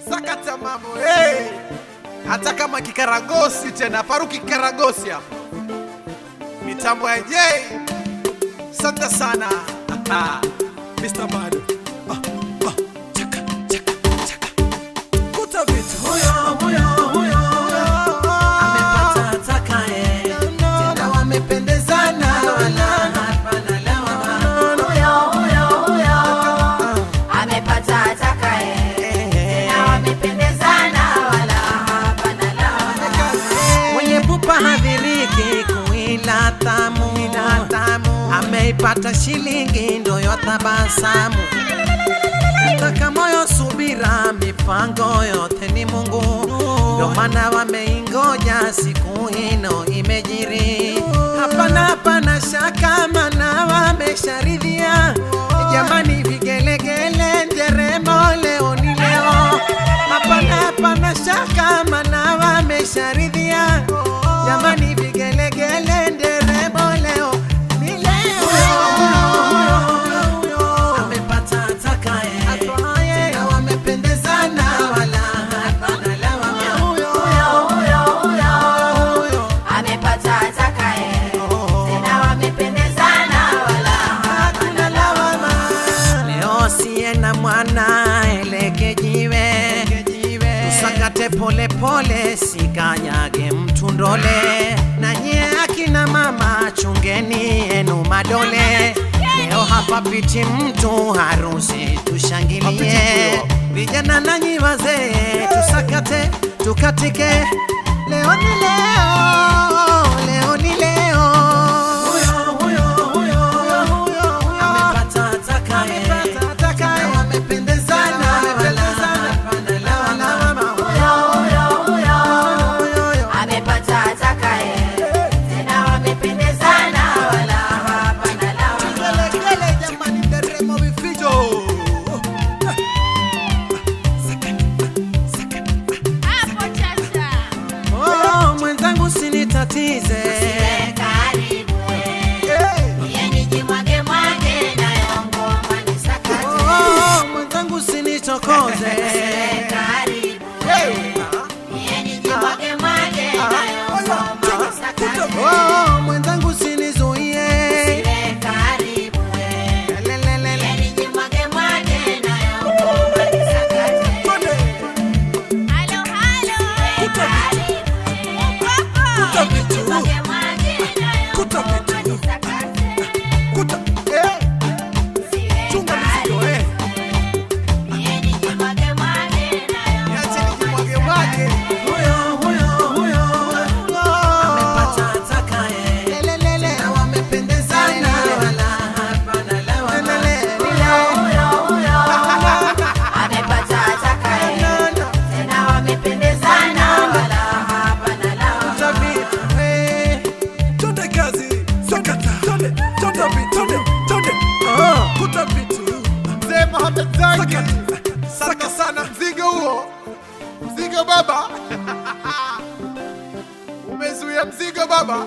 Sakata mambo, hey! Hata kama kikaragosi tena, Faruki kikaragosi hapa. Mitambo ya Jay. Asante sana. Mr. Bado. Chaka, chaka, chaka. Kuta vitu. Huyo. Amepata atakaye. Tena wamependezana wala hapana lawama. Huyo. Amepata atakaye. Tena wamependezana wala hapana lawama. Mwenye pupa hadhiriki kuila tamu. Ameipata shilingi ndo yotabasamu. Nataka moyo subira, mipango yote ni Mungu. Ndo maana wameingoja siku ino imejiri. Hapana shaka maana wamesharidhia. Jamani vigelegele nderemo leo ni leo. Hapana shaka maana wamesharidhia. Jamani vigelegele nderemo leo. Mwana elekejiwe tusakate pole pole, sikanyage mtu ndole. Na nyie akina mama chungeni enu madole. Leo hapa piti mtu harusi tushangilie. Vijana nanyi wazee tusakate tukatike. Leo ni leo, leo ni leo. Usinitatize, karibu nijimwage na ngoma nisakate. Mwenzangu usinichokoze, karibu nijimwage na ngoma nisakate. Mwenzangu usinizuie, karibu nijimwage na ngoma nisakate. Saka sana mzigo huo. Mzigo baba. Umezuia mzigo baba.